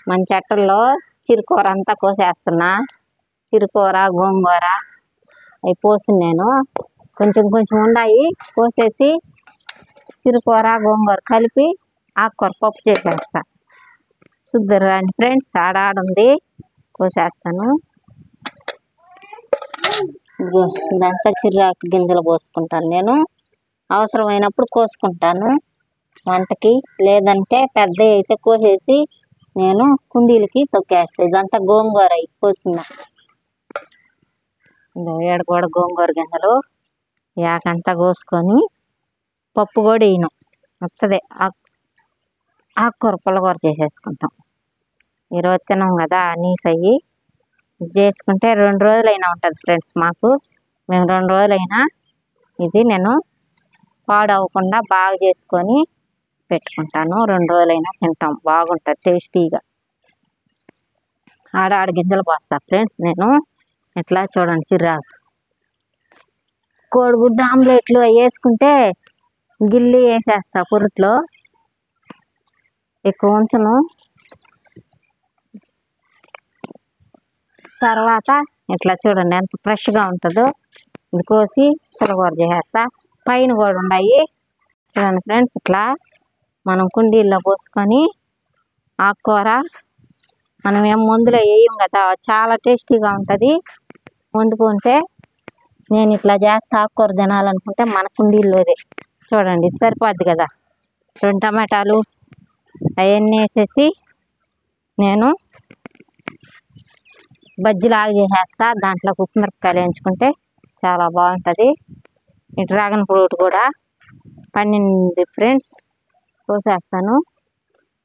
మన చెట్టల్లో చిరుకూర అంతా కోసేస్తున్నా. చిరుకూర గోంగూర అవి పోసింది నేను. కొంచెం కొంచెం ఉన్నాయి కోసేసి చిరుకూర గోంగూర కలిపి ఆకుకూర పప్పు చేసేస్తా. చూద్దరు రండి ఫ్రెండ్స్, ఆడుంది కోసేస్తాను. ఇదంతా చిరాకు గింజలు పోసుకుంటాను నేను. అవసరమైనప్పుడు కోసుకుంటాను వంటకి, లేదంటే పెద్ద అయితే కోసేసి నేను కుండీలకి తొక్కేస్తాను. ఇదంతా గోంగూర కోసిన. ఏడ కూడా గోంగూర గింజలు యాకంతా కోసుకొని పప్పు కూడా వేయను, వస్తుంది ఆకుకూర పుల్లకూర చేసేసుకుంటాం. ఈరోజు తిన్నాం కదా నీసు అయ్యి చేసుకుంటే 2 రోజులైనా ఉంటుంది ఫ్రెండ్స్ మాకు. మేము 2 రోజులైనా ఇది నేను పాడవకుండా బాగా చేసుకొని పెట్టుకుంటాను. 2 రోజులైనా తింటాం, బాగుంటుంది టేస్టీగా. ఆడ గింజలు పోస్తా ఫ్రెండ్స్ నేను. ఇట్లా చూడండి చిరాకు. కోడిగుడ్డు ఆమ్లెట్లు వేసుకుంటే గిల్లి వేసేస్తా పురుట్లో, ఎక్కువ ఉంచను. తర్వాత ఇట్లా చూడండి ఎంత ఫ్రెష్గా ఉంటుందో. ఇది కోసి పుల్లకూర చేసేస్తా. పైన కూడా ఉన్నాయి చూడండి ఫ్రెండ్స్. ఇట్లా మనం కుండీల్లో పోసుకొని ఆకుకూర మనం ఏం మందులో వేయం కదా, చాలా టేస్టీగా ఉంటుంది వండుకుంటే. నేను ఇట్లా చేస్తా ఆకుకూర తినాలనుకుంటే మన కుండీల్లోదే చూడండి. ఇది సరిపోద్ది కదా. 2 టమాటాలు అవన్నీ వేసేసి నేను బజ్జీలాగా చేసేస్తా. దాంట్లో ఉప్పు మిరపకాయలు వేయించుకుంటే చాలా బాగుంటుంది. ఈ డ్రాగన్ ఫ్రూట్ కూడా పండింది ఫ్రెండ్స్, కోసేస్తాను.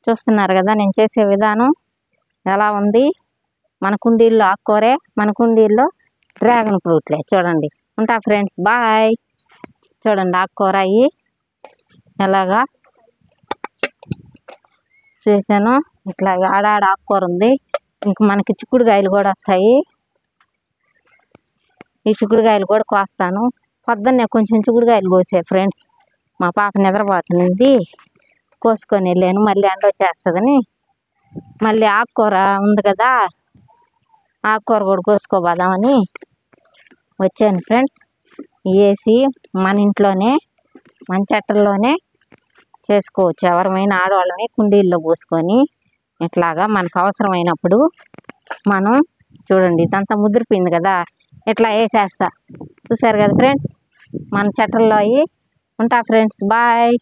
చూస్తున్నారు కదా నేను చేసే విధానం ఎలా ఉంది. మన కుండీల్లో ఆకుకూరే, మన కుండీల్లో డ్రాగన్ ఫ్రూట్లే. చూడండి. ఉంటా ఫ్రెండ్స్, బాయ్. చూడండి ఆకుకూర అయ్యి ఎలాగా చేశాను. ఇట్లా ఆడ ఆకుకూర ఉంది. ఇంక మనకి చిక్కుడుకాయలు కూడా వస్తాయి. ఈ చిక్కుడుకాయలు కూడా కోస్తాను. పొద్దున్నే కొంచెం చిక్కుడుకాయలు కోసే ఫ్రెండ్స్, మా పాప నిద్రపోతుంది, కోసుకొని వెళ్ళాను. మళ్ళీ ఎండ వచ్చేస్తుందని మళ్ళీ ఆకుకూర ఉంది కదా, ఆకుకూర కూడా కోసుకోపోదామని వచ్చాను ఫ్రెండ్స్. వేసి మన ఇంట్లోనే మన చెట్టల్లోనే చేసుకోవచ్చు. ఎవరమైనా ఆడవాళ్ళని కుండీల్లో పోసుకొని ఇట్లాగా మనకు అవసరమైనప్పుడు మనం చూడండి. ఇదంతా ముదిరిపోయింది కదా, ఇట్లా వేసేస్తా. చూసారు కదా ఫ్రెండ్స్, మన చెట్టల్లో అవి. ఉంటా ఫ్రెండ్స్, బాయ్.